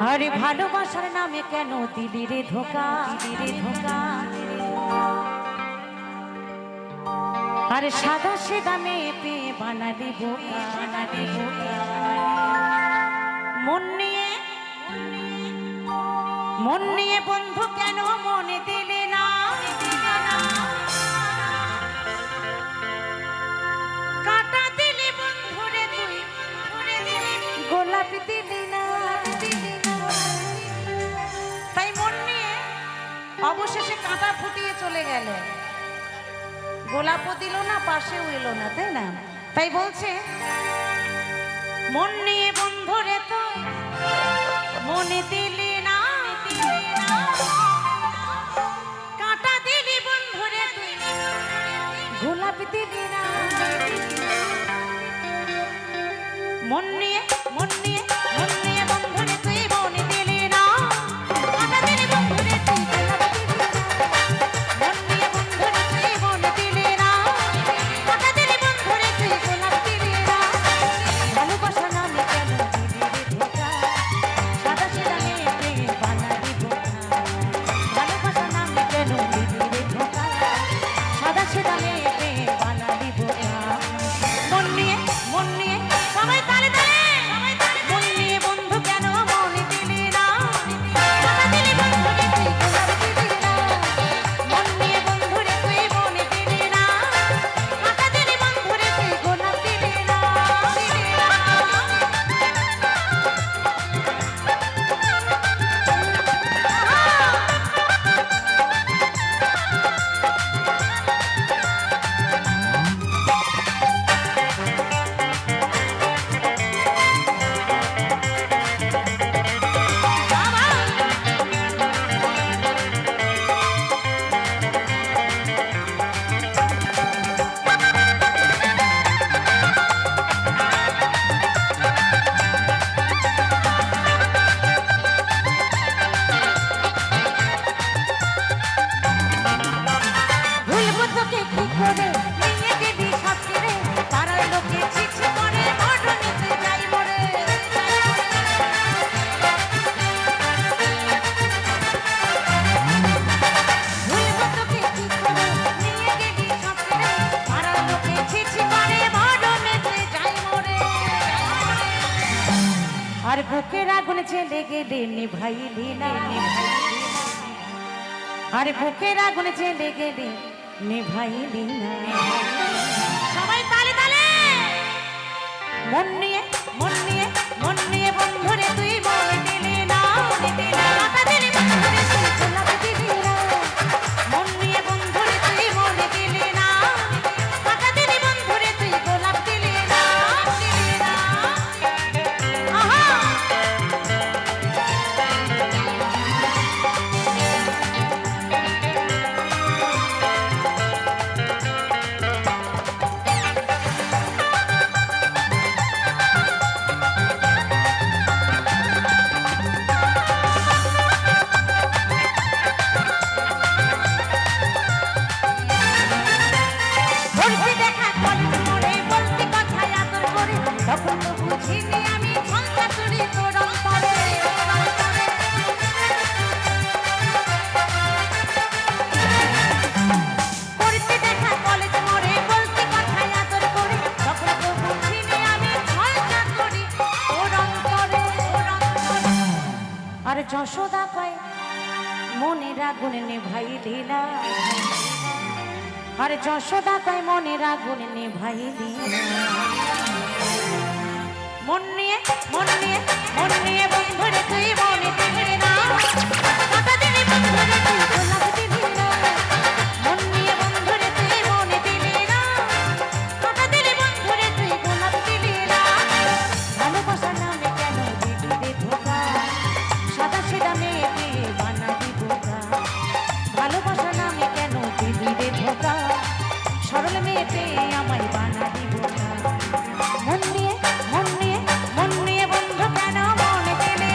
আরে ভালোবাসার নামে কেন দিলি রে ধোকা, দিলি রে ধোকা। আরে সাদা সেদা মেয়ে পেয়ে বানালি বোকা, বানালি বোকা। মন নিয়ে বন্ধু কেন মনে দিলে না, কাটা দিলি বন্ধুরে তুই, গোলাপ দিলি না। তাই মন নিয়ে অবশেষে কাঁটা ফুটিয়ে চলে গেল, গোলাপও দিল না, পাশেও এলো না, তাই না? তাই বলছে মন নিয়ে বন্ধুরে তুই মনে দিলি না, কাঁটা দিলি বন্ধুরে তুই, গোলাপ দিলি না। মন নিয়ে মন নিয়ে মন নিয়ে বন্ধুরে তুই মনে দিলি না, কাঁটা দিলি বন্ধুরে তুই, গোলাপ দিলি না। মন নিয়ে বন্ধুরে তুই মনে দিলি না, কাঁটা দিলি বন্ধুরে তুই, গোলাপ দিলি না। ভালোবাসা নামে কেন দিলি রে ধোকা, সাদা সেদা মেয়ে পেয়ে বানালি বোকা। ভালোবাসা নামে কেন দিলি রে ধোকা, সাদা সেদা মেয়ে পেয়ে বানালি বোকা। মন নিয়ে সবাই তালে তালে, মন নিয়ে বন্ধু কেন মনে দিলি না, কাঁটা দিলি বন্ধুরে তুই, গোলাপ দিলি না। মন নিয়ে বন্ধুরে তুই মনে দিলি না, কাঁটা দিলি বন্ধুরে তুই, গোলাপ দিলি না। ভুলবো তোকে কি করে, নিয়ে গেলি সাথে, পাড়ার লোকে ছিছি করে, মরণেতে যাই মরে। ভুলবো তোকে কি করে, নিয়ে গেলি সাথে, পাড়ার লোকে ছিছি করে, মরণেতে যাই মরে। আর বুকের আগুন জ্বেলে গেলে নিভাইলি না, আরে বুকের আগুন জ্বেলে গেলে নিভাইলি না। সবাই তালে তালে, মন নিয়ে বন্ধুরে তুই মনে দিলি না, কাঁটা দিলি বন্ধুরে তুই, গোলাপ দিলি না। মন নিয়ে বন্ধুরে তুই মনে দিলি না, কাঁটা দিলি বন্ধুরে তুই, গোলাপ দিলি না, দিলি না। আহা বলতে দেখা কলেজ মোড়ে, বলতে কথায় আদর করে, তখন তো বুঝিনি আমি ঝঞ্ঝা চুরি তোর অন্তরে। পড়তে দেখা কলেজ মোড়ে, বলতে কথায় আদর করে, তখন তো বুঝিনি আমি ঝঞ্ঝা চুরি তোর অন্তরে। আর যশোদা কয় মনের আগুন নেভাইলি না, আরে যশোদা কয় মনের আগুন নেভাইলি না। মন নিয়ে বন্ধুরে তুই মনে দিলি না, কাঁটা দিলি বন্ধুরে তুই, গোলাপ দিলি না। মন নিয়ে বন্ধুরে তুই মনে দিলি না, কাঁটা দিলি বন্ধুরে তুই, গোলাপ দিলি না। ভালোবাসার নামে কেন দিলি রে ধোকা, সাদা সেদা মেয়ে পেয়ে বানালি বোকা। ভালোবাসার নামে কেন দিলি রে ধোকা, সরল মেয়ে পেয়ে আমায় বানালি বোকা। মন নিয়ে বন্ধু কেন মনে দিলি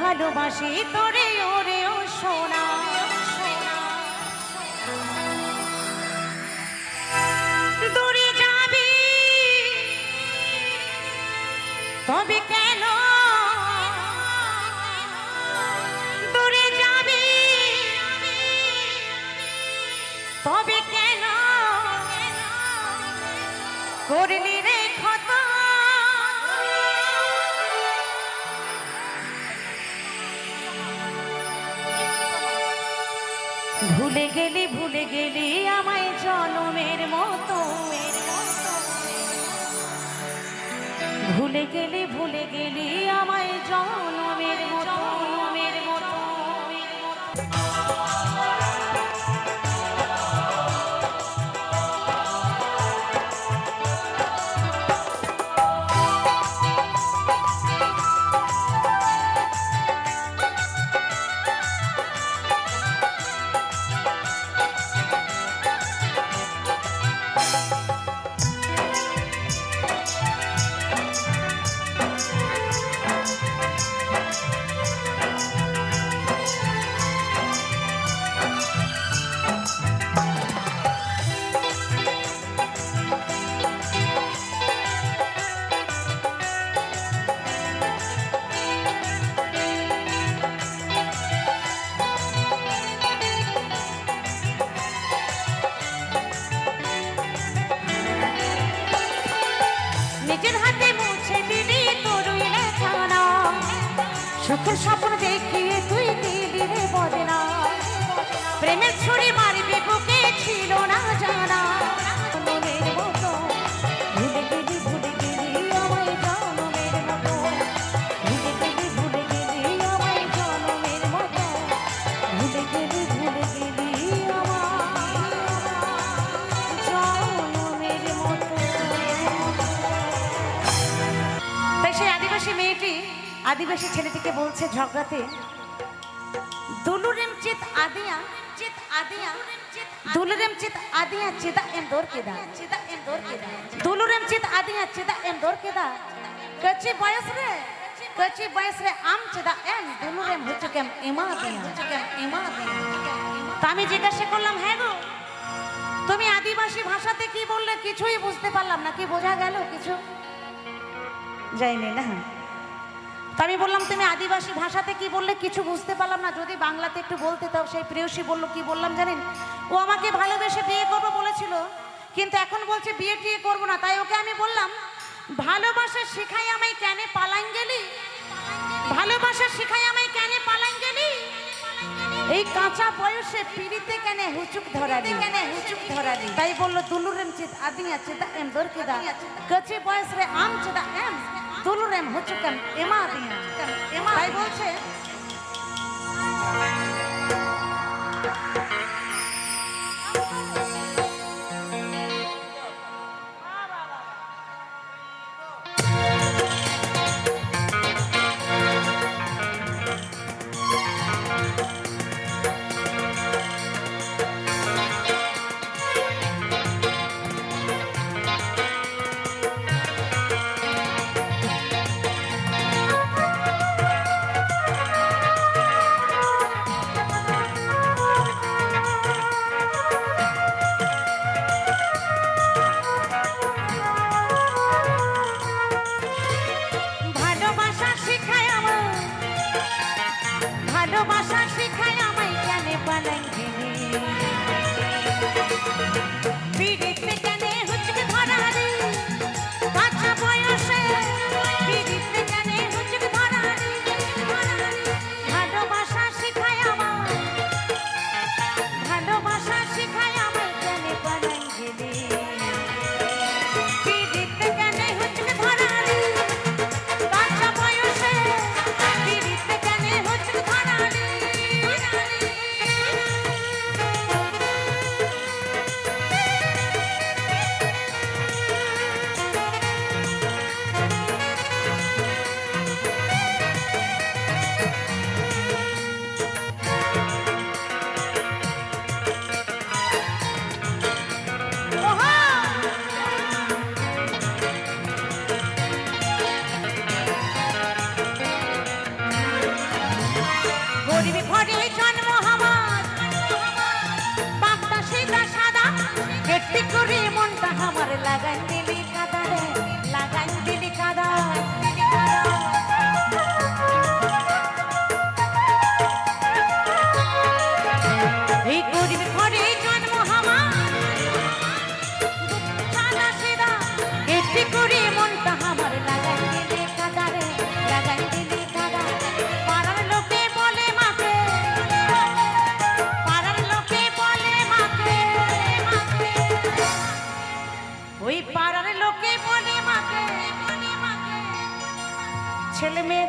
ভালোবাসি তোরে ওরে ও সোনা। দূরে যাবি তবে কেন, দূরে যাবি তবে কেন করলি রে ক্ষত। ভুলে গেলি আমায় জনমের মতো, ভুলে গেলি আমায় জনমের মতো, মের মতো। নিজের হাতে মুছে দিলি তোর লেখানা, সুখের স্বপ্ন দেখিয়ে তুই দিলি রে বদনা। প্রেমের ছুরি মারবি বুকে ছিল না জানা, জনমের মতো ভুলে গেলি আমায় জনমের মতো, ভুলে গেলি আমায় জনমের মতো, ভুলে গেলি আমার জনমের মতো। তাই সেই আদিবাসী মেয়েটি আদিবাসী ছেলেটিকে বলছে ঝগড়াতে, দুলুরেম চিত আদিয়া চিত আদিয়া দুলুরেম চিত আদিয়া চিতা এম দোর কেদা চিতা এম দোর কেদা দুলুরেম চিত আদিয়া চিতা এম দোর কেদা কচি বয়স রে আম চিতা এম দুলুরেম হুচুকেম এমা দিয়া হুচুকেম এমা দিয়া। তো আমি জিজ্ঞাসা করলাম, হ্যাঁ গো তুমি আদিবাসী ভাষাতে কি বললে? কিছুই বুঝতে পারলাম না, কি বোঝা গেল? কিছু যায়নি না। তো আমি বললাম তুমি আদিবাসী ভাষাতে কি বললে? কিছু বুঝতে পারলাম না, যদি বাংলাতে একটু বলতে। তাও সেই প্রেয়সী বললো, কি বললাম জানেন? ও আমাকে ভালোবেসে বিয়ে করবো বলেছিল, কিন্তু এখন বলছে বিয়ে টিয়ে করবো না। তাই ওকে আমি বললাম, ভালোবাসা শিখাই আমায় কেন পালাইন গেলি, ভালোবাসা শিখাই আমায় কেন পালাইন গেলি, এই কাঁচা বয়সে পিড়িতে কেন হুচুক ধরালি, কেন হুচুক ধরালি। তাই বললো দুলুরেম চিত আদিয়া চিতা এম দোর কেদা কচি বয়স রে আম চিতা এম দুলুরেম হুচুকেম এমা দিয়া। তাই বলছে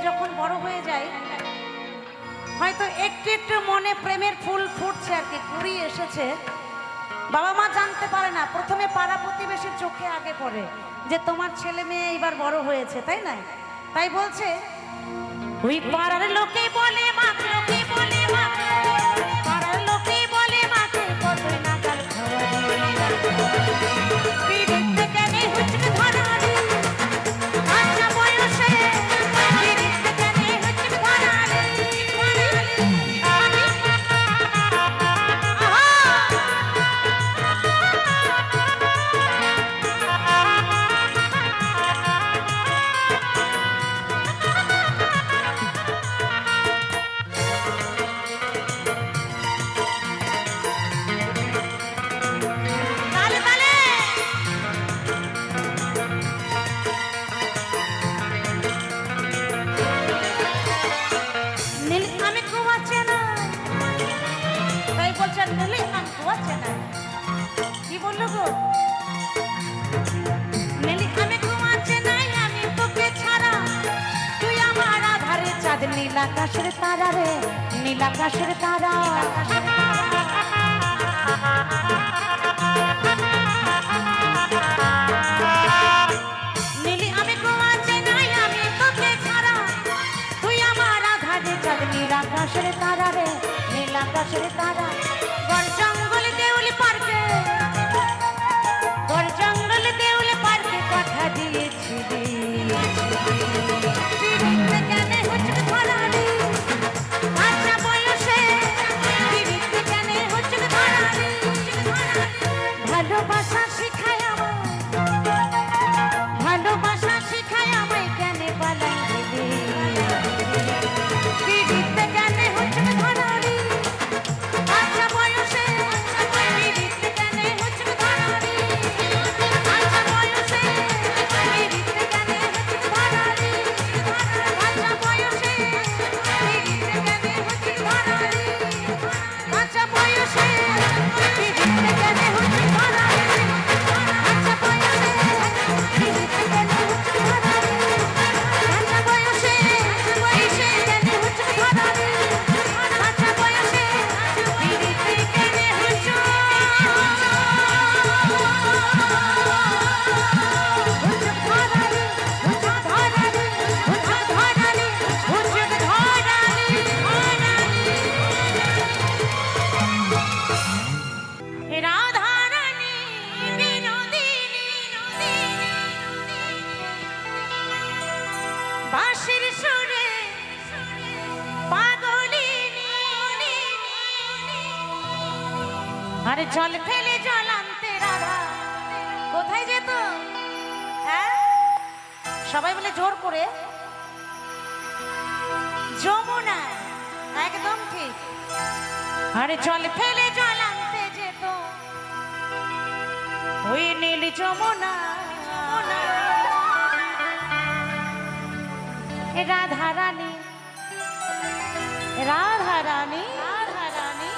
যখন বড় হয়ে যায় হয়তো একটু একটু মনে প্রেমের ফুল ফুটছে আর কি, কুড়ি এসেছে, বাবা মা জানতে পারে না, প্রথমে পাড়া প্রতিবেশীর চোখে আগে পড়ে যে তোমার ছেলে মেয়ে এবার বড় হয়েছে, তাই না? তাই বলছে ওই পাড়ার লোকে বলে মা, লোকে বলে মা, পাড়ার লোকে বলে মাকে কতই না কাল নীলাকাশের তারা রে, নীলাকাশের তারা, নীলি আমি ঘুমাচ্ছে নাই আমি তোকে ছাড়া, তুই আমার আধারে চাঁদ, নীলাকাশের তারা রে, নীলাকাশের তারা। বন জঙ্গল দেউলি পার্কে, বন জঙ্গল দেউলি পার্কে কথা দিয়েছিলি, ভালোবাসা শিখায় আমায়, ভালোবাসা শিখায় আমায়, কেন পালাই দিলি, পিড়িতে কেন হচ্ছে ধরারি, আচ্ছা বয়সে পিড়িতে কেন হচ্ছে ধরারি, আচ্ছা বয়সে পিড়িতে কেন হচ্ছে ধরারি, আচ্ছা বয়সে পিড়িতে কেন হচ্ছে ধরারি, আচ্ছা বয়সে পিড়িতে কেন হচ্ছে ধরারি। বাঁশির সুরে পাগলিনী, আরে জল ফেলে জল আনতে রাধা কোথায় যেত? হ্যাঁ সবাই বলে জোর করে, যমুনা, একদম ঠিক। আরে জল ফেলে জল আনতে যেত ওই নীল যমুনা, রাধা রানী, রাধা রানী, রাধা রানী,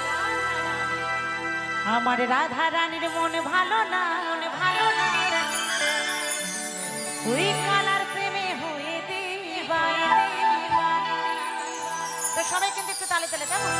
আমার রাধা রানীর মন ভালো না, মন ভালো না, ওই কালার প্রেমে হয়ে দিবানা। তো সবাই কিন্তু একটু তালে তালে কেমন?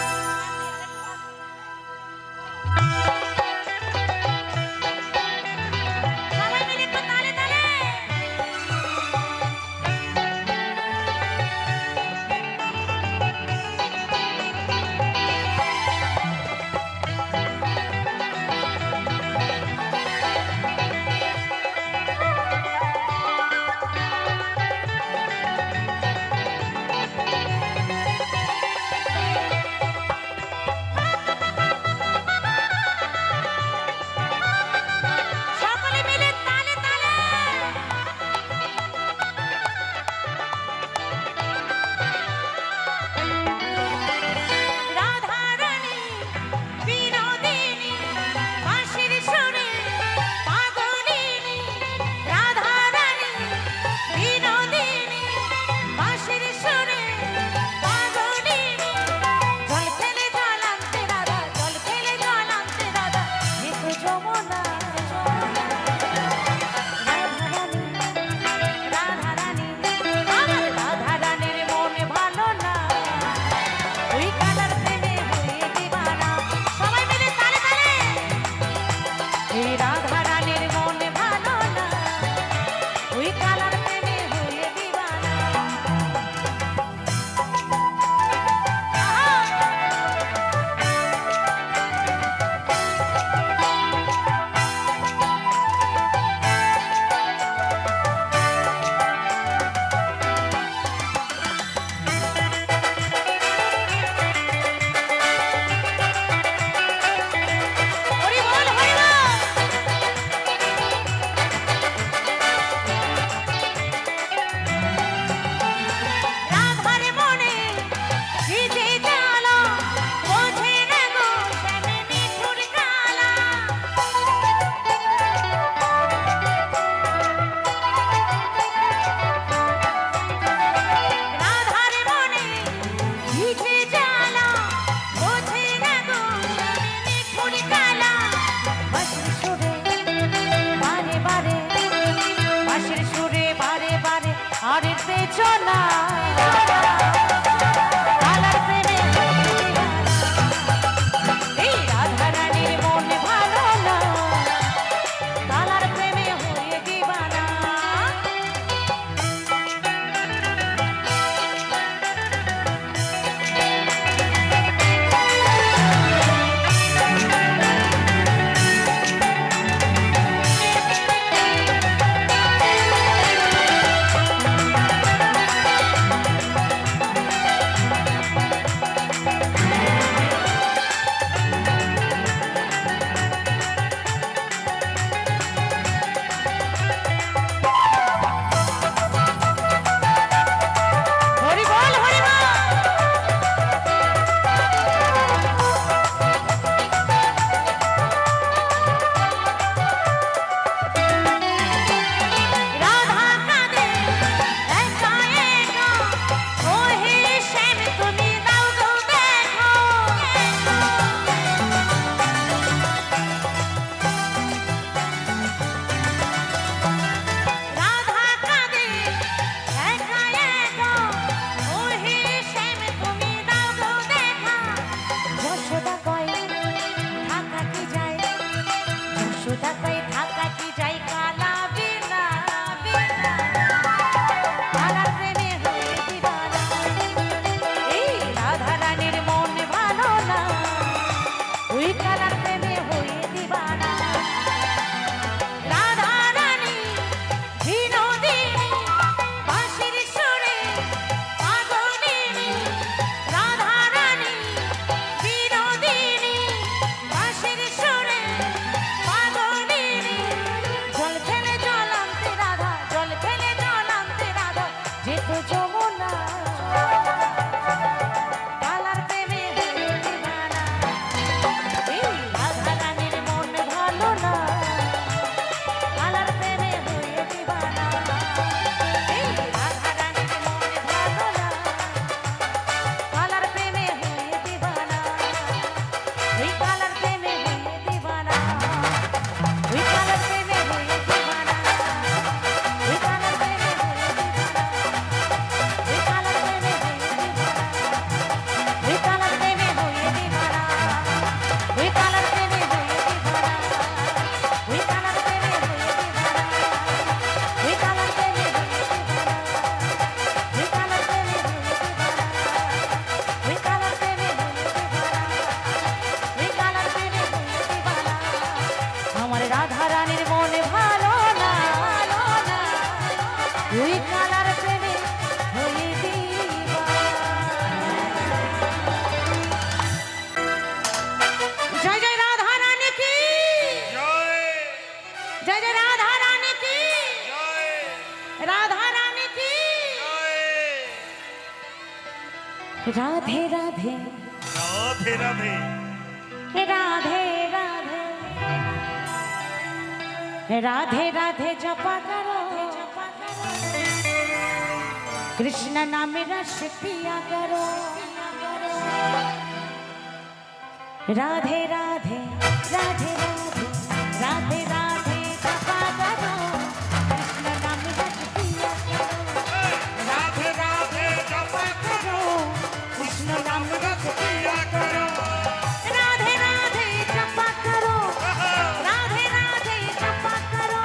দুই কালার প্রেমে হয়ে দিবা। জয় জয় রাধা রানী কি জয় জয় জয় রাধা রানী কি জয় রাধা রানী কি রাধে রাধে রাধে রাধে রাধে রাধে রাধे राधे जपा करो कृष्ण नाम रस पिया करो राधे राधे राधे राधे राधे राधे जपा करो कृष्ण नाम रस पिया करो राधे राधे जपा करो कृष्ण नाम रस पिया करो राधे राधे जपा करो राधे राधे जपा करो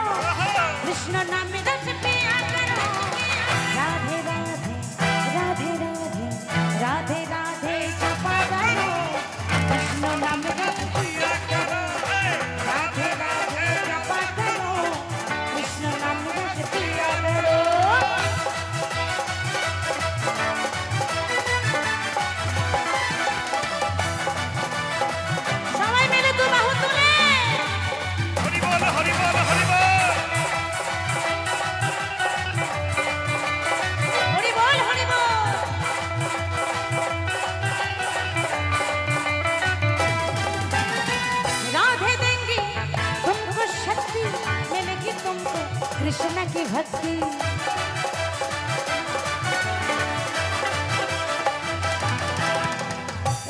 कृष्ण नाम रस पिया करो राधे राधे राधे राधे राधे राधे जपा करो कृष्ण नाम रस पिया करो राधे राधे जपा करो कृष्ण नाम रस पिया करो সবাই মিলে দু বাহু তুলে হরি বল হরি বল হরি বল হরি বল হরি বল राधे देंगी तुमको शक्ति मिलेगी तुमको कृष्ण की भक्ति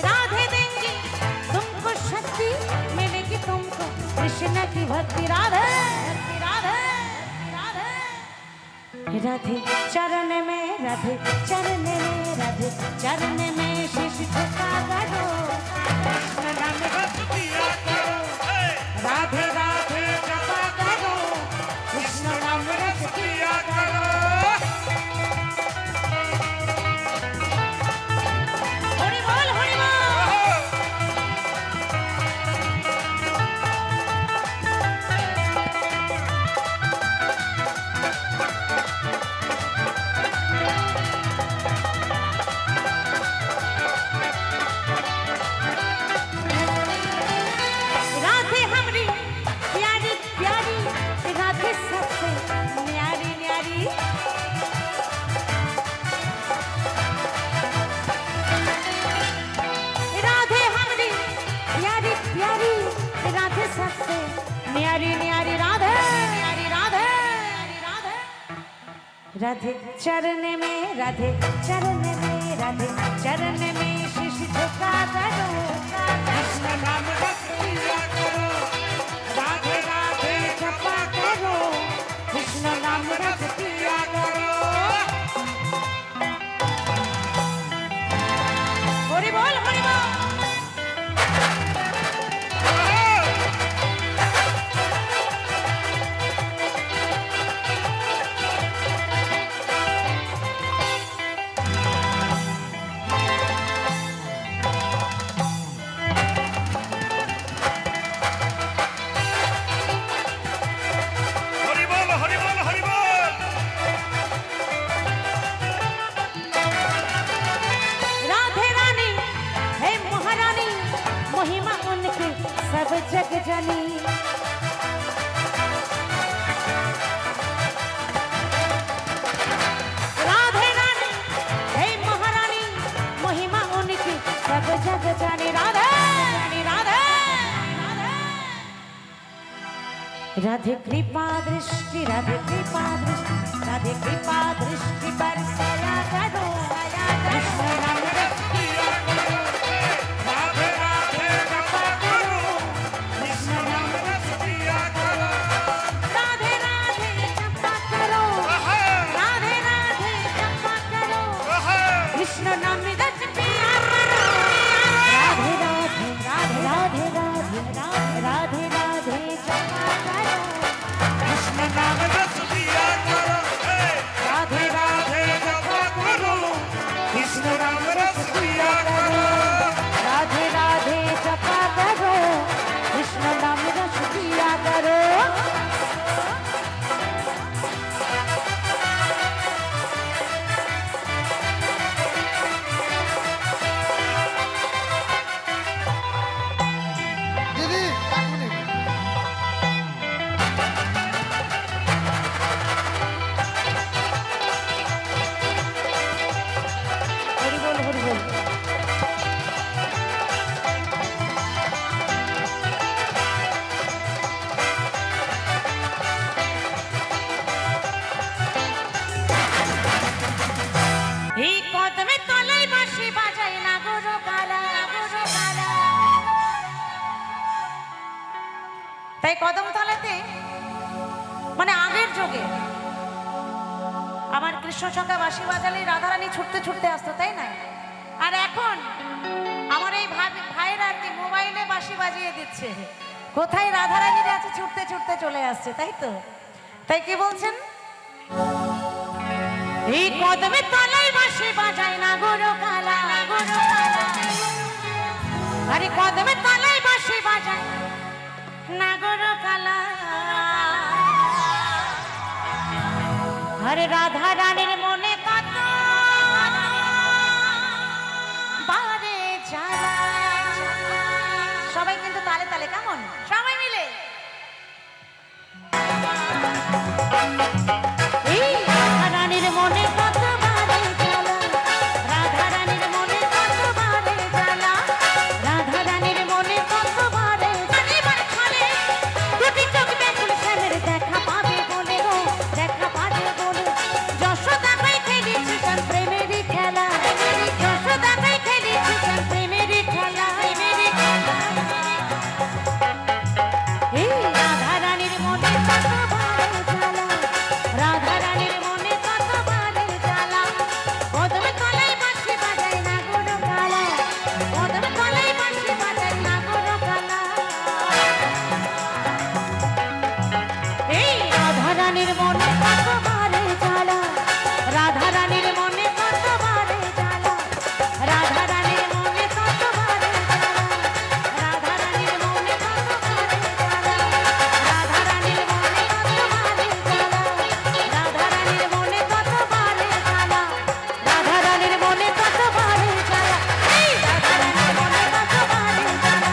राधे देंगी तुमको शक्ति मिलेगी तुमको कृष्ण की भक्ति राधे राधे राधे राधे चरण में राधे चरण में राधे चरण में शीश झुका करो कृष्ण नाम रस पिया करो राधे राधे जपा करो कृष्ण नाम रस पिया करो हरि बोल हरि बोल राधे हमरी प्यारी प्यारी राधे सबसे न्यारी न्यारी राधे हमरी प्यारी प्यारी राधे सबसे न्यारी न्यारी राधे न्यारी राधे राधे राधे चरण में राधे चरण में राधे चरण में शीश झुका करो कृष्ण नाम रस पिया करो राधे राधे जपा करो कृष्ण नाम रस पिया करो हरि बोल हरि बोल হরি বল হরি বল হরি বল राधे रानी है महारानी महिमा उनकी सब जग जानी राधे रानी है महारानी महिमा उनकी सब जग जानी राधे रानी राधे राधे राधे कृपा दृष्टि राधे कृपा दृष्टि राधे कृपा दृष्टि बरसाया करो कृष्ण नाम रस पिया करो राधे राधे जपा करो कृष्ण नाम रस पिया करो राधे राधे जपा करो राधे राधे जपा करो कृष्ण नाम रस पिया करो राधे राधे राधे राधे राधे राधे राधे जपा करो कृष्ण नाम रस पिया करो राधे राधे जपा करो कृष्ण नाम তাই কদমতলাতে মানে আগের যুগে আমার কৃষ্ণ সখা বাঁশি বাজালে রাধারানী ছুটতে ছুটতে আসতো, তাই না? আর এখন আমার এই ভাইরা আর কি মোবাইলে বাঁশি বাজিয়ে দিচ্ছে, কোথায় রাধারানীর আছে ছুটতে ছুটতে চলে আসছে, তাই তো? তাই কি বলছেন? এই কদমের তলায় বাঁশি বাজায় না গুরু কালা, গুরু কালা। আরে কদমের তলায় বাঁশি বাজায় না গুরু কালা। আরে রাধা রানীর মনে কত বারে জ্বালা। সবাই কিন্তু তালে তালে, কেমন সবাই মিলে এই রাধা রানীর মনে কত বারে জ্বালা, রাধা রানীর মনে কত বারে জ্বালা, রাধা রানীর মনে কত বারে জ্বালা। দুটি চোখ ব্যাকুল শ্যামের দেখা পাবে বলে গো, দেখা পাবে বলে যশোদা ভাই খেলেছে তার প্রেমেরই খেলা, যশোদা ভাই খেলেছে তার প্রেমেরই খেলা। এই রাধা রানীর মনে কত বারে জ্বালা, রাধা রানীর মনে কত বারে জ্বালা। কদমে তলায় বাঁশি বাজায় না গুরু কালা, কদমে তলায় বাঁশি বাজায় না গুরু কালা। এই রাধা রানীর মনে কত বারে জ্বালা, রাধা রানীর মনে কত বারে জ্বালা, রাধা রানীর মনে কত বারে জ্বালা, রাধা রানীর মনে কত বারে জ্বালা, রাধা রানীর মনে কত বারে জ্বালা, রাধা রানীর মনে কত বারে জ্বালা, রাধা রানীর মনে কত বারে জ্বালা। এই রাধা রানীর মনে কত বারে জ্বালা,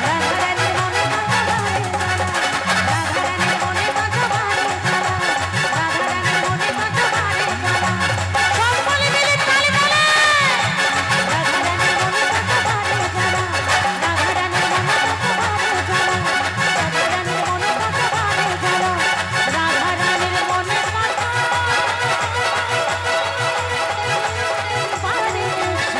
রাধা রানীর মনে কত বারে জ্বালা, রাধা রানীর মনে কত বারে জ্বালা, রাধা রানীর মনে কত বারে জ্বালা। সকলে মিলে তালে তালে। রাধা রানীর মনে কত বারে জ্বালা, রাধা রানীর মনে কত বারে জ্বালা, রাধা রানীর মনে কত বারে জ্বালা, রাধা রানীর মনে কত বারে জ্বালা।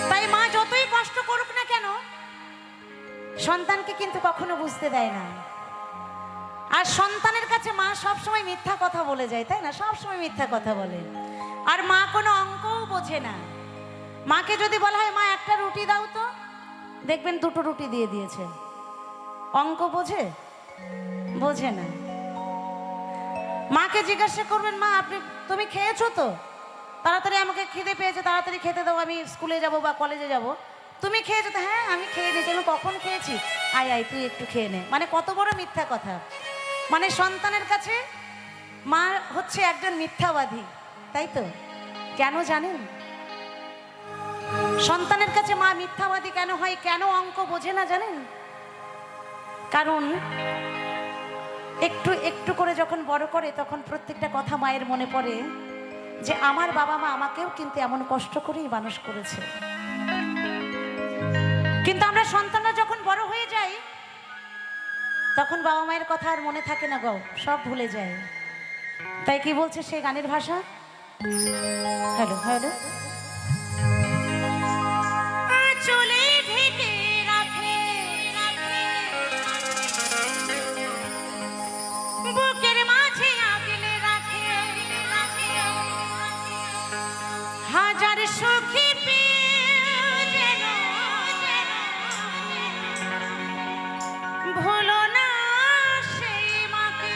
তাই মা যতই কষ্ট করুক না কেন সন্তানকে কিন্তু কখনো বুঝতে দেয় না। আর সন্তানের কাছে মা সবসময় মিথ্যা কথা বলে যায়, তাই না? সবসময় মিথ্যা কথা বলে। আর মা কোনো অঙ্কও বোঝে না। মাকে যদি বলা হয় মা একটা রুটি দাও তো, দেখবেন দুটো রুটি দিয়ে দিয়েছে। অঙ্ক বোঝে? বোঝে না। মাকে জিজ্ঞাসা করবেন মা তুমি খেয়েছো তো? তাড়াতাড়ি আমাকে খিদে পেয়েছে, তাড়াতাড়ি খেতে দাও, আমি স্কুলে যাব বা কলেজে যাব। তুমি খেয়েছো তো? হ্যাঁ আমি খেয়ে নিয়েছি। আমি কখন খেয়েছি? আয় আয় তুই একটু খেয়ে নে। মানে কত বড় মিথ্যা কথা। মানে সন্তানের কাছে মা হচ্ছে একজন মিথ্যাবাদী, তাই তো? কেন জানেন সন্তানের কাছে মা মিথ্যাবাদী কেন হয়, কেন অঙ্ক বোঝে না জানেন? কারণ একটু একটু করে যখন বড় করে তখন প্রত্যেকটা কথা মায়ের মনে পড়ে যে আমার বাবা মা আমাকেও কিন্তু এমন কষ্ট করেই মানুষ করেছে। কিন্তু আমরা সন্তানরা যখন বড় হয়ে যাই তখন বাবা মায়ের কথা আর মনে থাকে না গো, সব ভুলে যায়। তাই কি বলছে সেই গানের ভাষা? Hello hello. চলে ঢেকে রাখে বুকের মাঝে আগলে রাখে হাজার সখী যেন ভুলো না সেই মাকে।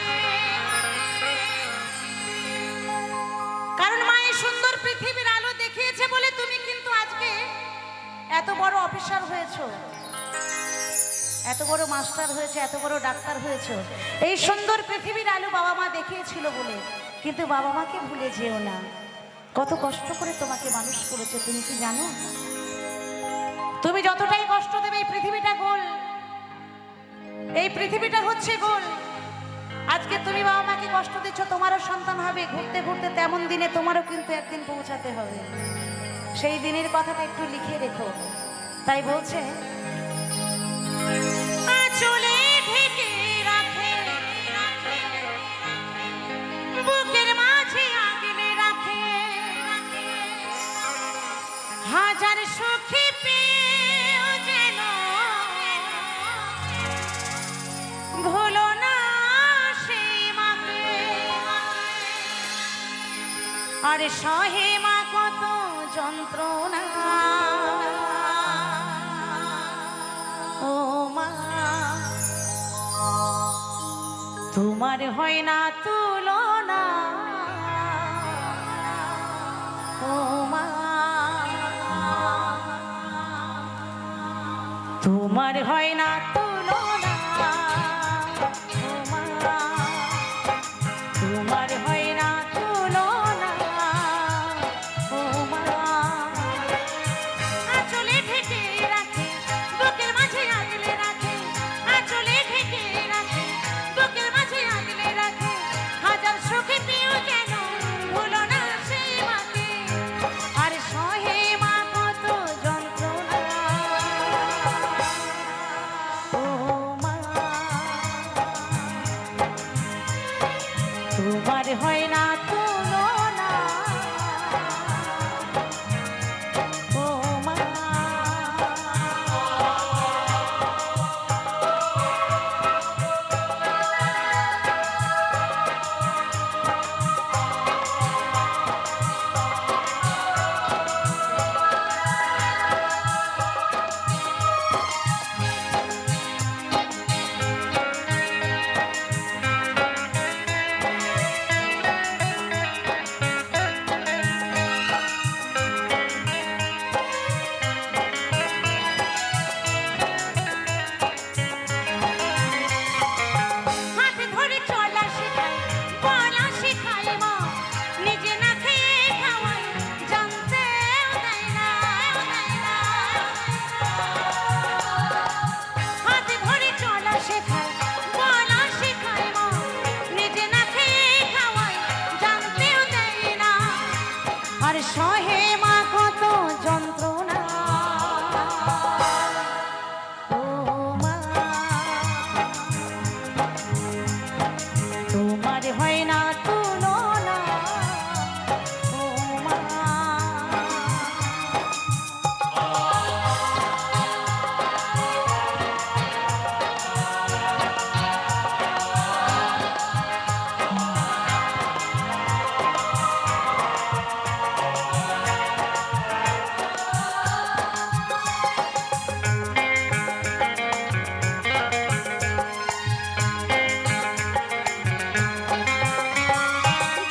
কারণ মায়ের সুন্দর পৃথিবীর আলো দেখিয়েছে বলে তুমি কিন্তু আজকে এত বড় অফিসার হয়েছো, এত বড় মাস্টার হয়েছে, এত বড় ডাক্তার হয়েছো। এই সুন্দর পৃথিবীর আলো বাবা মা দেখিয়েছিল বলে। কিন্তু বাবা মাকে ভুলে যেও না, কত কষ্ট করে তোমাকে মানুষ করেছে তুমি কি জানো? তুমি যতটাই কষ্ট দেবে এই পৃথিবীটা গোল, এই পৃথিবীটা হচ্ছে গোল। আজকে তুমি বাবা মাকে কষ্ট দিচ্ছ, তোমারও সন্তান হবে, ঘুরতে ঘুরতে তেমন দিনে তোমারও কিন্তু একদিন পৌঁছাতে হবে। সেই দিনের কথাটা একটু লিখে রেখো। তাই বলছে চলে ঢেকে রাখে বুকের মাঝে আগলে রাখে হাজার সুখী পেয়েও যেন ভুলো না সেই মাকে। আর সহে মা কত যন্ত্রণা, ও মা তোমার হয় না তুলনা, ও মা তোমার হয় না তুলনা, ও মা তোমার হয় না তুলনা, ও মা আঁচলে ঢেকে রাখে বুকের মাঝে আগলে রাখে, আঁচলে ঢেকে রাখে বুকের মাঝে আগলে রাখে, হাজার সুখে পেয়েও যেন ভুলো না সেই মাকে। আর সহে মা কত যন্ত্রণা, ও মা তোমার হয় না তুলনা, ও মা হাতে ধরে চলা শেখায়, বলা শেখায় মা, নিজে না খেয়ে খাওয়ায়, জানতেও দেয় না। হাতে ধরে চলা শেখায়, বলা শেখায় মা, নিজে না খেয়ে খাওয়ায়, জানতেও দেয় না। আর সহে মা কত যন্ত্রণা, ও মা তোমার হয় না তুলনা, ও মা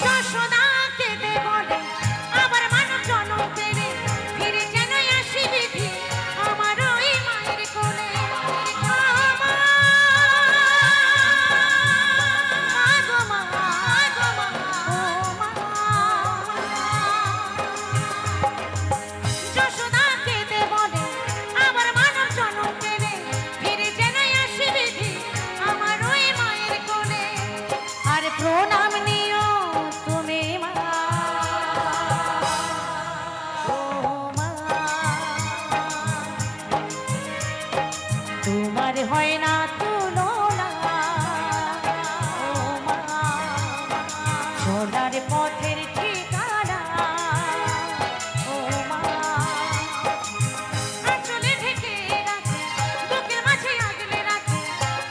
যশোদাকে দে বলে আবার মানব জনম পেরে, ফিরে যেন আসি বিধি আমার ওই মায়ের কোলে। গো মা, গো মা, ও মা যশোদাকে দে বলে আবার মানব জনম পেরে, ফিরে যেন আসি বিধি আমার ওই মায়ের কোলে। আর প্রণাম নিও তুমি মা, ও মা তোমার হয় না তুলনা, ও মা সোনার পথের ঠিকানা, ও মা আঁচলে ঢেকে রাখে বুকের মাঝে আগলে রাখে,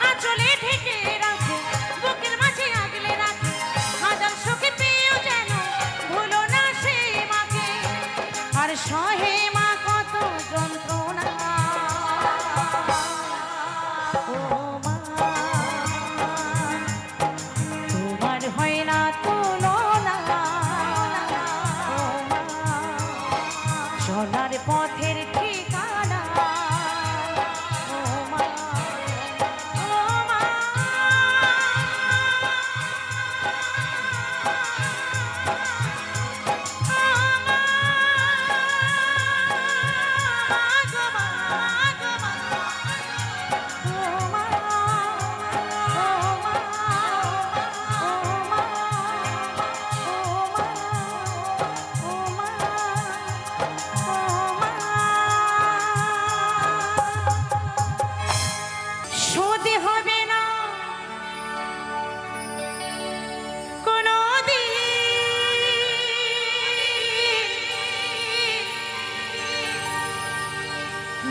আঁচলে ঢেকে রাখে বুকের মাঝে আগলে রাখে, হাজার সুখে পেয়েও যেন ভুলো না সেই মাকে। আর সহে মা কত যন্ত্রণা, ও মা তোমার হয় না তুলনা, ও মা সোনার পথের ঠিকানা, ও মা, ও মা মা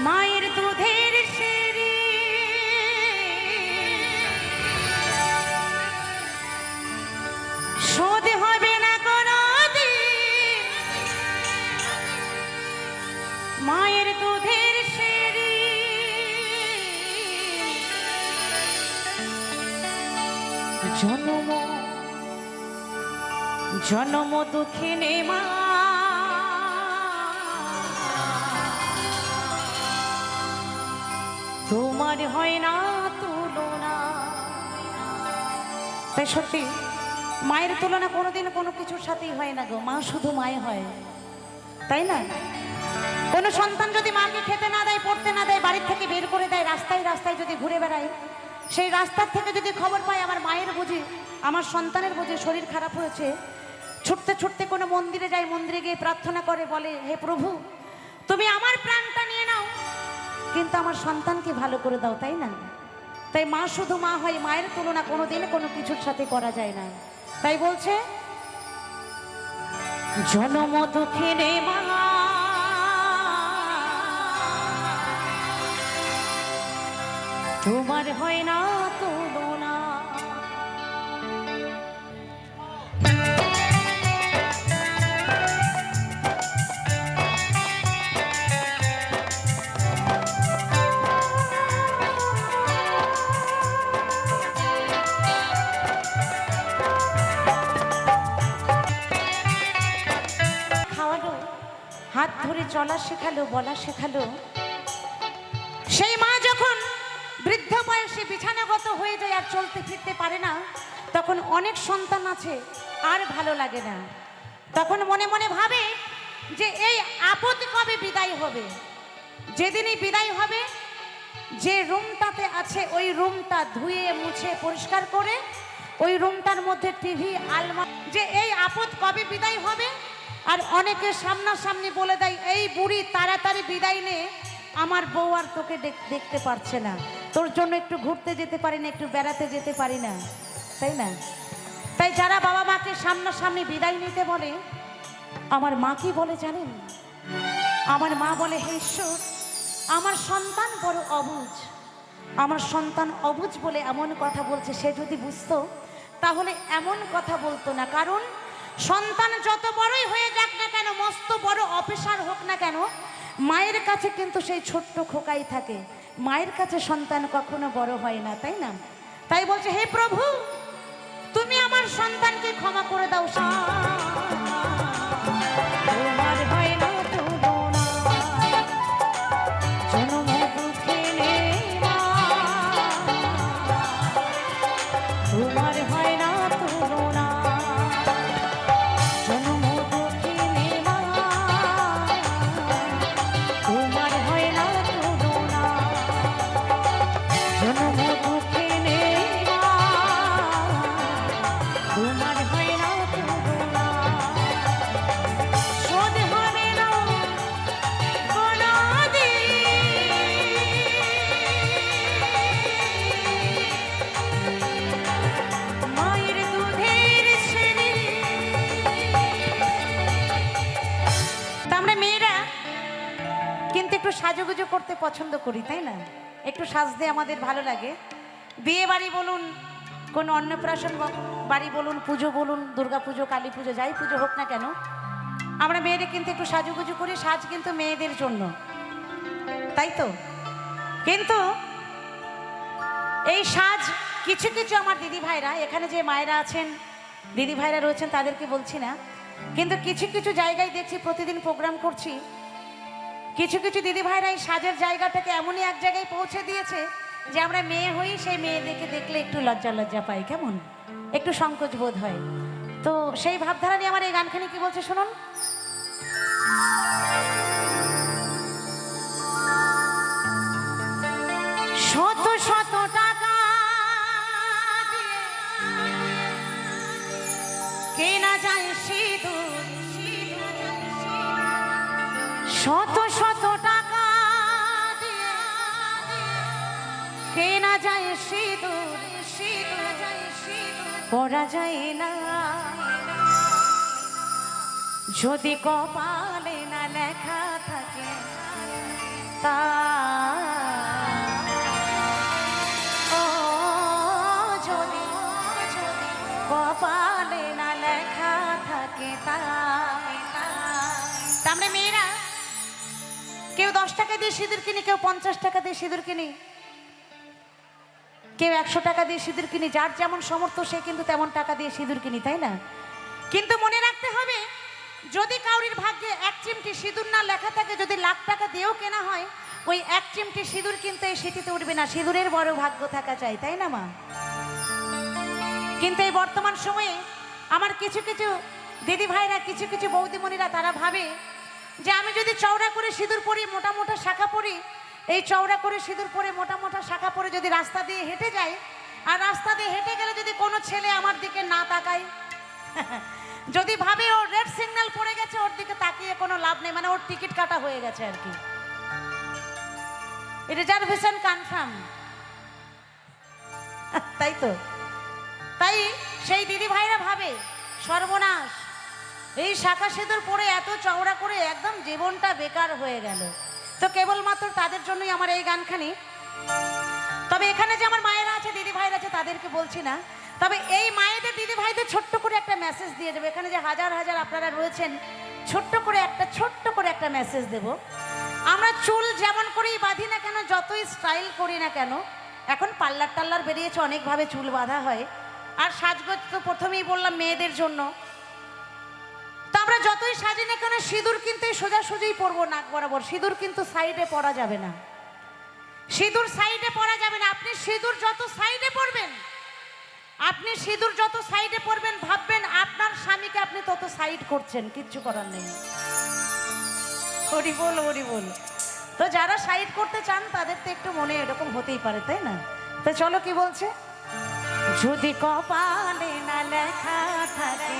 মায়ের দুধের সিঁড়ি শোধ হবে না কোনোদিন, মায়ের দুধের সিঁড়ি জন্ম জন্ম দুঃখিনী মা তোমার হয় না তুলনা। তাই সত্যি মায়ের তুলনা কোনোদিন কোনো কিছুর সাথেই হয় না গো, মা শুধু মায় হয়, তাই না? কোনো সন্তান যদি মাকে খেতে না দেয়, পড়তে না দেয়, বাড়ির থেকে বের করে দেয়, রাস্তায় রাস্তায় যদি ঘুরে বেড়ায়, সেই রাস্তার থেকে যদি খবর পায় আমার মায়ের বুঝি, আমার সন্তানের বুঝি শরীর খারাপ হয়েছে, ছুটতে ছুটতে কোনো মন্দিরে যায়, মন্দিরে গিয়ে প্রার্থনা করে, বলে হে প্রভু তুমি আমার প্রাণটা নিয়ে নাও কিন্তু আমার সন্তানকে ভালো করে দাও, তাই না? তাই মা শুধু মা হয়, মায়ের তুলনা কোনোদিন কোনো কিছুর সাথে করা যায় না। তাই বলছে জনম দুঃখিনী মা তোমার হয় না তুলনা। হাত ধরে চলা শেখালো, বলা শেখালো। সেই মা যখন বৃদ্ধ বয়সে বিছানাগত হয়ে যায় আর চলতে ফিরতে পারে না, তখন অনেক সন্তান আছে আর ভালো লাগে না, তখন মনে মনে ভাবে যে এই আপদ কবে বিদায় হবে। যেদিনই বিদায় হবে, যে রুমটাতে আছে ওই রুমটা ধুয়ে মুছে পরিষ্কার করে ওই রুমটার মধ্যে টিভি আলমারি, যে এই আপদ কবে বিদায় হবে। আর অনেকে সামনাসামনি বলে দেয় এই বুড়ি তাড়াতাড়ি বিদায় নে, আমার বউ আর তোকে দেখতে পারছে না, তোর জন্য একটু ঘুরতে যেতে পারি না, একটু বেড়াতে যেতে পারি না, তাই না? তাই যারা বাবা মাকে সামনাসামনি বিদায় নিতে বলে, আমার মা কি বলে জানেন? আমার মা বলে হে ঈশ্বর, আমার সন্তান বড় অবুঝ, আমার সন্তান অবুঝ বলে এমন কথা বলছে, সে যদি বুঝতো তাহলে এমন কথা বলতো না। কারণ সন্তান যত বড়ই হয়ে যাক না কেন, মস্ত বড় অফিসার হোক না কেন, মায়ের কাছে কিন্তু সেই ছোট্ট খোকাই থাকে, মায়ের কাছে সন্তান কখনো বড় হয় না, তাই না? তাই বলছে হে প্রভু তুমি আমার সন্তানকে ক্ষমা করে দাও, তোমার হয় না তুলনা। জনম দুঃখিনী মা তোমার হয় না তুলনা। সাজুগুজু করতে পছন্দ করি, তাই না? একটু সাজতে আমাদের ভালো লাগে। বিয়ে বাড়ি বলুন, কোন অন্নপ্রাশন বাড়ি বলুন, পুজো বলুন, দুর্গা পুজো, কালী পুজো, যাই পুজো হোক না কেন, আমরা মেয়েদের কিন্তু একটু সাজুগুজু করি। সাজ কিন্তু মেয়েদের জন্য, তাই তো? কিন্তু এই সাজ কিছু কিছু আমার দিদি ভাইরা, এখানে যে মায়েরা আছেন, দিদি ভাইরা রয়েছেন, তাদেরকে বলছি না, কিন্তু কিছু কিছু জায়গায় দেখছি, প্রতিদিন প্রোগ্রাম করছি, কিছু কিছু দিদি ভাইরা এই সাজের জায়গাটাকে এমনই এক জায়গায় পৌঁছে দিয়েছে যে আমরা মেয়ে হই, সেই মেয়েদেরকে দেখলে একটু লজ্জা লজ্জা পাই, কেমন একটু সংকোচ বোধ হয়। তো সেই ভাবধারা নিয়ে আমার এই গানখানি কি বলছে শুনুন। শত শত টাকা কেনা যায় সিঁদুর, শত শত টাকা কেনা যায় সিঁদুর, পরা যায় না যদি কপালে না লেখা থাকে তা কেউ 10 টাকা দিয়ে সিঁদুর কিনি, কেউ 50 টাকা দিয়ে সিঁদুর কিনি, কেউ 100 টাকা দিয়ে সিঁদুর কিনি। যার যেমন সামর্থ্য সে কিন্তু তেমন টাকা দিয়ে সিঁদুর কিনি, তাই না? কিন্তু মনে রাখতে হবে, যদি কাউরির ভাগ্যে 1 চিমটি সিঁদুর না লেখা থাকে, যদি লাখ টাকা দিয়েও কেনা হয়, ওই 1 চিমটি সিঁদুর কিন্তু এই সিঁথিতে উঠবে না। সিঁদুরের বড় ভাগ্য থাকা চাই, তাই না মা? কিন্তু এই বর্তমান সময়ে আমার কিছু কিছু দিদি ভাইরা, কিছু কিছু বৌদিমণিরা তারা ভাবে যে আমি যদি চওড়া করে সিঁদুর পরি, মোটা মোটা শাখা পরি, এই চওড়া করে সিঁদুর পরে মোটা মোটা শাখা পরে যদি রাস্তা দিয়ে হেঁটে যাই, আর রাস্তা দিয়ে হেঁটে গেলে যদি কোনো ছেলে আমার দিকে না তাকায়, যদি ভাবে ওর রেড সিগন্যাল পড়ে গেছে, ওর দিকে তাকিয়ে কোনো লাভ নেই, মানে ওর টিকিট কাটা হয়ে গেছে আর কি, রিজার্ভেশন কনফার্ম। তাই তো, তাই সেই দিদি ভাইরা ভাবে সর্বনাশ, এই শাখা সিঁদুর পরে এত চওড়া করে একদম জীবনটা বেকার হয়ে গেল। তো কেবলমাত্র তাদের জন্যই আমার এই গানখানি। তবে এখানে যে আমার মায়েরা আছে, দিদি ভাইরা আছে, তাদেরকে বলছি না, তবে এই মায়েদের দিদি ভাইদের ছোট্ট করে একটা মেসেজ দিয়ে দেবো। এখানে যে হাজার হাজার আপনারা রয়েছেন, ছোট্ট করে একটা মেসেজ দেব। আমরা চুল যেমন করেই বাঁধি না কেন, যতই স্টাইল করি না কেন, এখন পার্লার টাল্লার বেরিয়েছে, অনেকভাবে চুল বাঁধা হয়। আর সাজগোজ তো প্রথমেই বললাম মেয়েদের জন্য। তো আমরা যতই সাজি না কেন, সিঁদুর কিন্তু সোজাসুজিই পরবো নাক বরাবর। সিঁদুর কিন্তু সাইডে পরা যাবে না, সিঁদুর সাইডে পরা যাবে না। আপনি সিঁদুর যত সাইডে পরবেন, আপনি সিঁদুর যত সাইডে পরবেন, ভাববেন আপনার স্বামীকে আপনি তত সাইড করছেন, কিচ্ছু করার নেই। হরি বল, হরি বল। তো যারা সাইড করতে চান তাদের তো একটু মনে এরকম হতেই পারে, তাই না? তো চলো কি বলছে, যদি কপালে না লেখা থাকে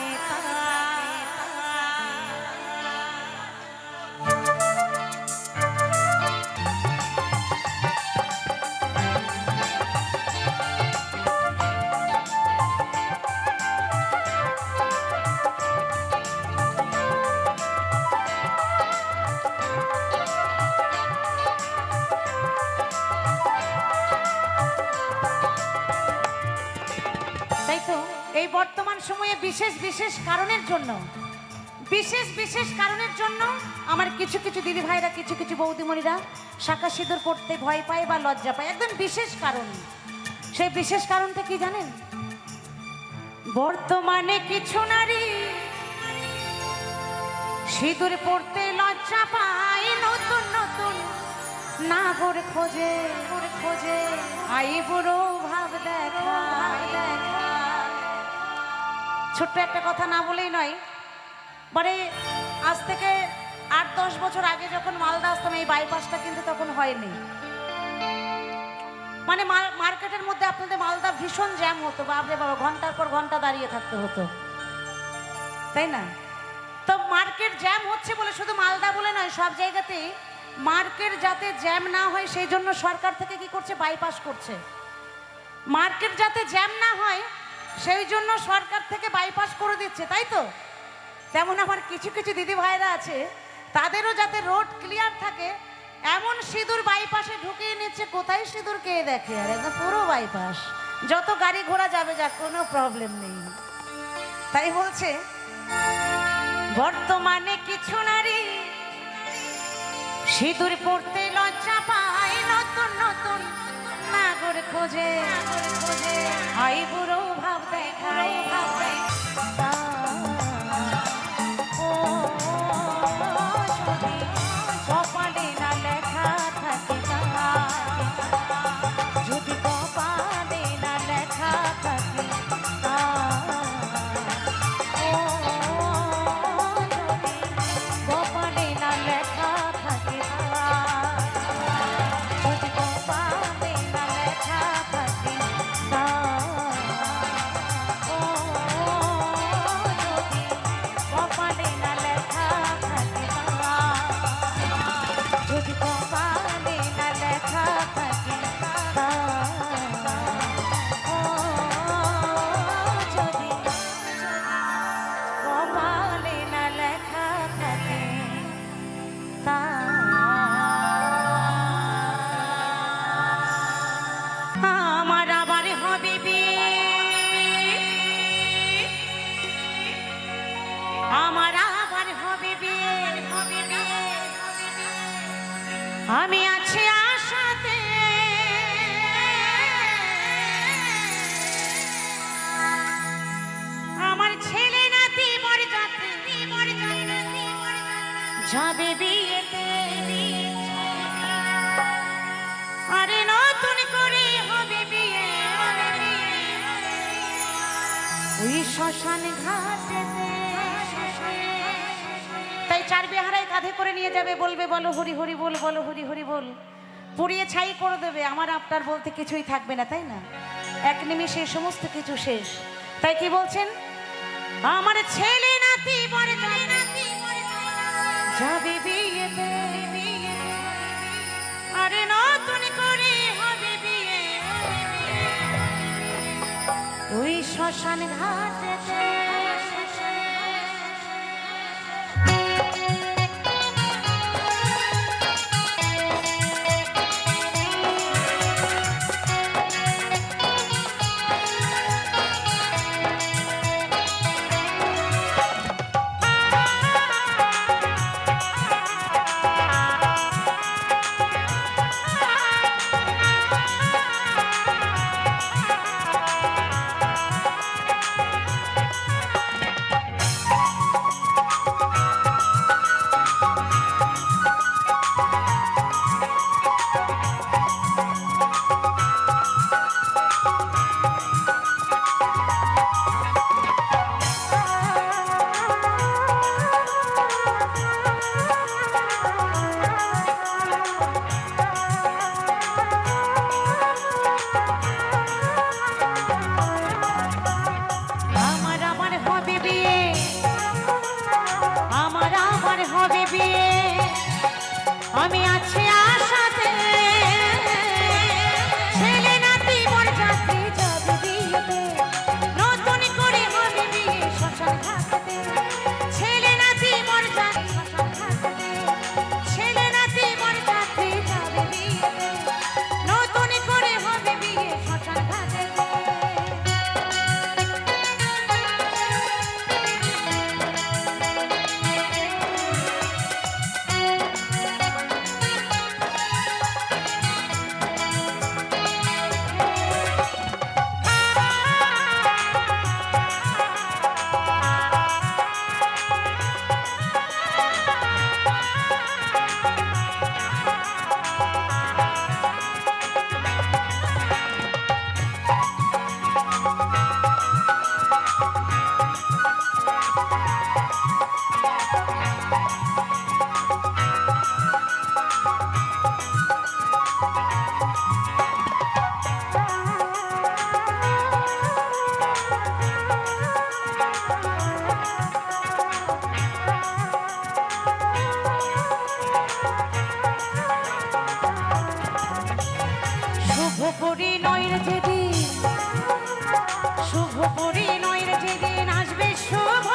এই বর্তমান সময়ে বিশেষ বিশেষ কারণের জন্য আমার কিছু কিছু দিদি ভাইরা, কিছু কিছু বৌদিমণিরা শাখা সিঁদুর পড়তে ভয় পায় বা লজ্জা পায়, একদম বিশেষ কারণ। সেই বিশেষ কারণটা কি জানেন? বর্তমানে কিছু নারী সিঁদুর পড়তে লজ্জা পায়, নতুন নতুন নাগর খোঁজে আই বুড়ো ভাব দেখা। ছোট্ট একটা কথা না বলেই নয়, মানে আজ থেকে 8-10 বছর আগে যখন মালদা আসতাম, এই বাইপাসটা কিন্তু তখন হয়নি। মানে মার্কেটের মধ্যে আপনাদের মালদা ভীষণ জ্যাম হতো, বাপরে বাবা, ঘন্টার পর ঘন্টা দাঁড়িয়ে থাকতে হতো, তাই না? তো মার্কেট জ্যাম হচ্ছে বলে শুধু মালদা বলে নয়, সব জায়গাতেই মার্কেট যাতে জ্যাম না হয় সেই জন্য সরকার থেকে কি করছে, বাইপাস করছে। মার্কেট যাতে জ্যাম না হয় সেই জন্য সরকার থেকে বাইপাস করে দিচ্ছে, তাই তো? তেমন আমার কিছু কিছু দিদি ভাইরা আছে, তাদেরও যাতে রোড ক্লিয়ার থাকে এমন সিঁদুর বাইপাসে ঢুকিয়ে নিচ্ছে। কোথায় সিঁদুর কে দেখে, আর একদম পুরো বাইপাস, যত গাড়ি ঘোড়া যাবে যা, কোনো প্রবলেম নেই। তাই বলছে বর্তমানে কিছু নারী সিঁদুর পড়তে লজ্জা পায়, নতুন নতুন নাগর খোঁজে আই বুড়ো ভাব দেখায়। কপালে না লেখা থাকে, যদি কপালে না লেখা থাকে, কপালে না লেখা থাকে, যদি কপালে না লেখা থাকে, কপালে না লেখা থাকে, যদি কপালে না লেখা থাকে, যদি কপালে না লেখা থাকে, আমার আবার হবে বিয়ে, আমার আবার হবে বিয়ে, আমি আছি আশাতে আমার ছেলে নাতি মরযাতে যাবে বিয়েতে আরে নতুন করে হবে বিয়ে ওই শ্মশান ঘাটেতে তাই চার বিহারায় কাঁধে করে নিয়ে যাবে বলবে বলো হরি হরি বল বলো হরি হরি বল পুড়িয়ে ছাই করে দেবে আমার আপনার বলতে কিছুই থাকবে না তাই না এক নিমিষে সমস্ত কিছু শেষ তাই কি বলছেন আমার ছেলে নাতি যাবে বিয়েতে আরে নতুন করে হবে বিয়ে ওই শ্মশান ঘাটেতে আমি আছি আশাতে ছেলে নাতি মরযাতে যাবে বিয়েতে নতুন করে হবে বিয়ে শ্মশান ঘাটেতে ছেলে নাতি মরযাতে শ্মশান ঘাটেতে ছেলে নাতি মরযাতে যাবে বিয়েতে নতুন করে হবে বিয়ে শ্মশান ঘাটেতে শুভ পরিণয়ের যেদিন শুভ পরিণয়ের যেদিন আসবে শুভ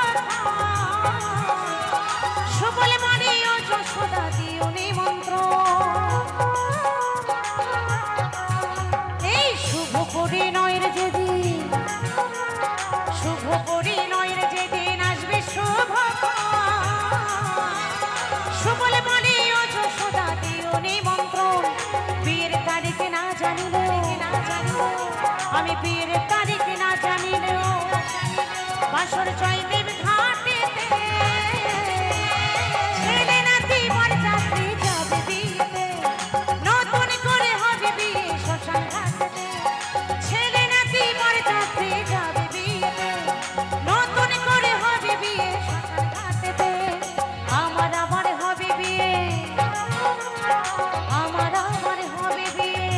সুবলে মানে ও যশোদা দিও নিমন্ত্রণ এই শুভ পরিণয়ের যেদিন শুভ পরিণয়ের যেদিন আসবে শুভ সুবলে মানে ও যশোদা দিও নিমন্ত্রণ বিয়ের তারিখ না জানিলে আমি বিয়ের তারিখ না জানিলেও বাসর জয়দেব ঘাটেতে ছেলে নাতি মরযাতে যাবে বিয়েতে নতুন করে হবে বিয়ে শ্মশান ঘাটেতে ছেলে নাতি মরযাতে যাবে বিয়েতে নতুন করে হবে বিয়ে শ্মশান ঘাটেতে আমার আবার হবে বিয়ে আমার আবার হবে বিয়ে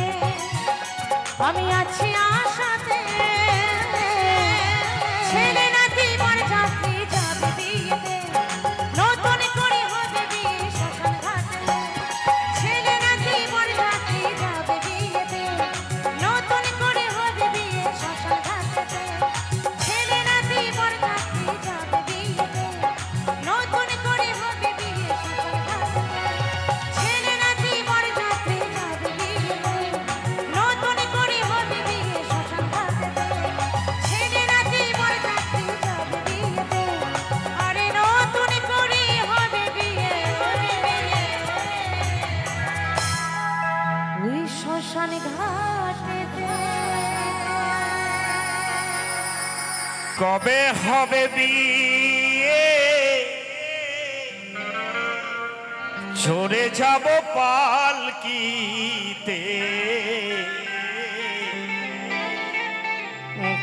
আমি আছি আশাতে ছেলে নাতি মরযাতে যাবে বিয়েতে নতুন করে হবে বিয়ে শ্মশান ঘাটেতে ছেলে নাতি মরযাতে যাবে বিয়েতে নতুন করে হবে বিয়ে শ্মশান ঘাটেতে ছেলে নাতি মরযাতে যাবে বিয়েতে নতুন করে হবে বিয়ে শ্মশান ঘাটেতে ছেলে নাতি মরযাতে যাবে বিয়েতে নতুন করে হবে বিয়ে শ্মশান ঘাটেতে কবে হবে বিয়ে চড়ে যাব পালকিতে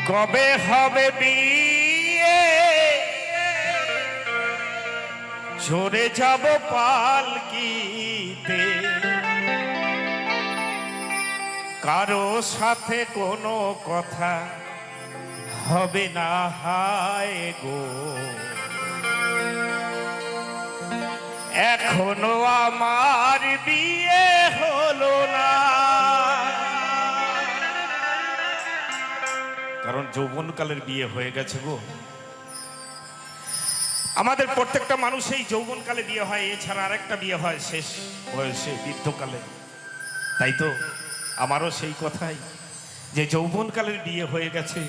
কবে হবে বিয়ে চড়ে যাব পালকিতে কারো সাথে কোনো কথা হবে না হায় গো এখনো আমার বিয়ে হলো না কারণ যৌবনকালের বিয়ে হয়ে গেছে গো আমাদের প্রত্যেকটা মানুষই যৌবনকালে বিয়ে হয় এছাড়া আরেকটা বিয়ে হয় শেষ বয়সে বৃদ্ধকালে তাই তো আমারও সেই কথাই যে যৌবনকালের বিয়ে হয়ে গেছে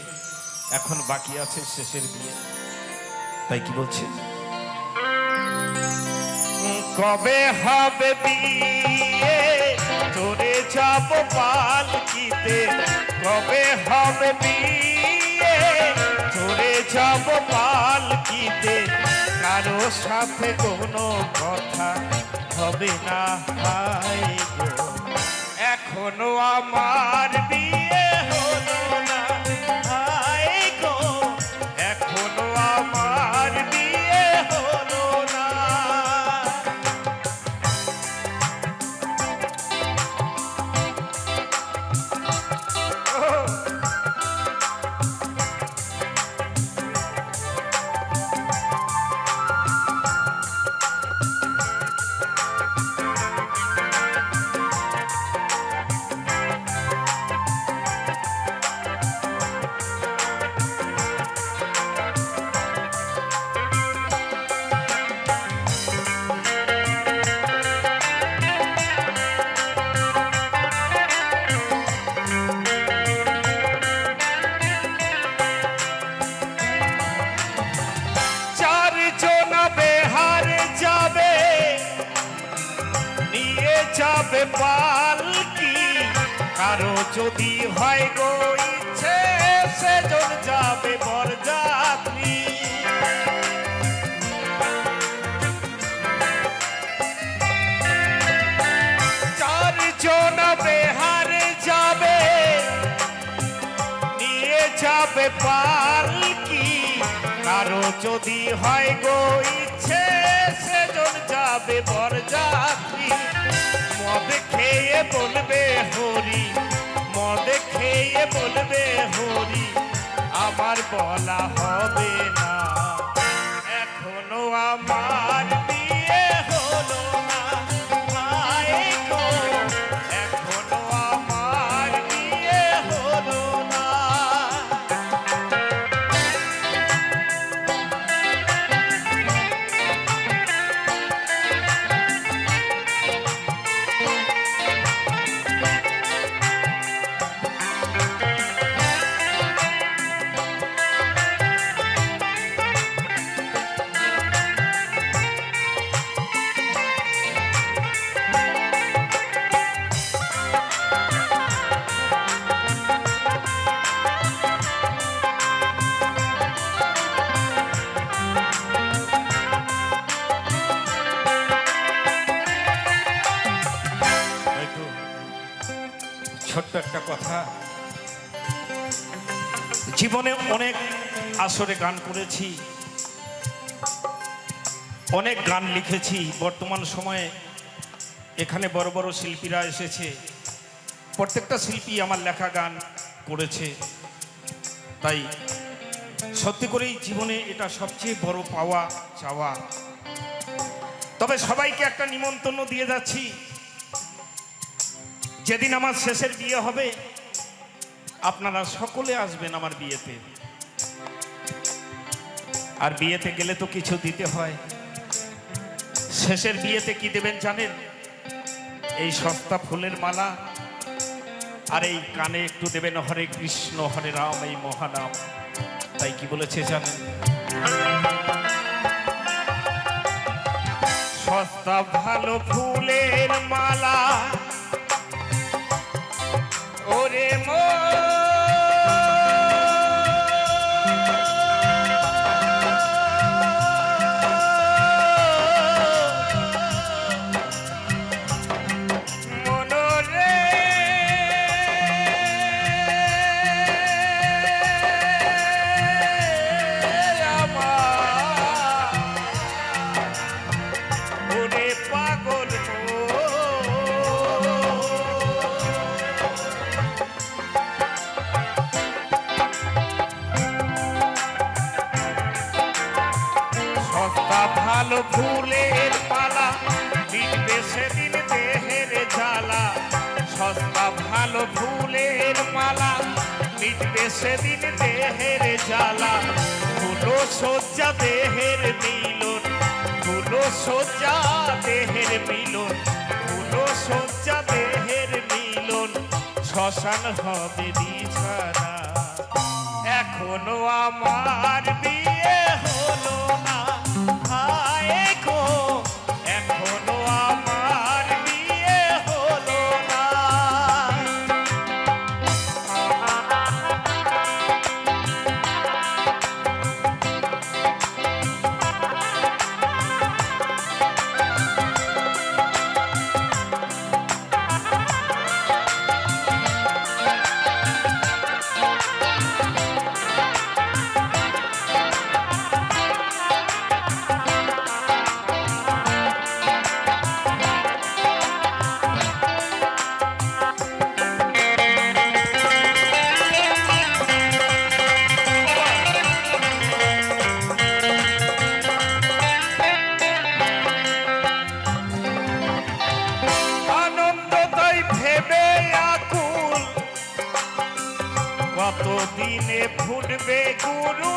এখন বাকি আছে শেষের বিয়ে তাই কি বলছে কবে হবে বিয়ে চড়ে যাব পালকিতে কবে হবে বিয়ে চড়ে যাব পালকিতে কারো সাথে কোনো কথা হবে না হায় গো এখনো আমার বিয়ে হলো না হায় গো এখনো আমার বিয়ে হলো না যাবে পালকি কারো যদি হয় গো ইচ্ছে সেজন যাবে বরযাত্রী চারজন বেহারে যাবে নিয়ে যাবে পালকি কারো যদি হয় গো ইচ্ছে সেজন যাবে বরযাত্রী মদ খেয়ে বলবে হরি মদ খেয়ে বলবে হরি আমার বলা হবে না এখনো আমার বিয়ে হলো না হায় গো এখনো আমার বিয়ে হলো না ছোট্ট একটা কথা জীবনে অনেক আসরে গান করেছি অনেক গান লিখেছি বর্তমান সময়ে এখানে বড় বড় শিল্পীরা এসেছে প্রত্যেকটা শিল্পী আমার লেখা গান করেছে তাই সত্যি করেই জীবনে এটা সবচেয়ে বড় পাওয়া চাওয়া তবে সবাইকে একটা নিমন্ত্রণ দিয়ে যাচ্ছি যেদিন আমার শেষের বিয়ে হবে আপনারা সকলে আসবেন আমার বিয়েতে আর বিয়েতে গেলে তো কিছু দিতে হয় শেষের বিয়েতে কি দেবেন জানেন এই সস্তা ফুলের মালা আর এই কানে একটু দেবেন হরে কৃষ্ণ হরে রাম এই মহানাম তাই কি বলেছে জানেন সস্তা ভালো ফুলের মালা ফুলের মালা মিটবে সেদিন দেহের জ্বালা সস্তা ভালো ফুলের মালা মিটবে সেদিন দেহের জ্বালা ফুলো সজ্জা দেহের মিলন ফুলো সজ্জা দেহের মিলন ফুলো সজ্জা দেহের মিলন শ্মশান হবে বিছানা এখনো আমার বিয়ে হলো না হায় গো এখনো আমার বিয়ে হলো না আনন্দ তাই ভেবে আকুল কতদিনে ফুটবে গুরু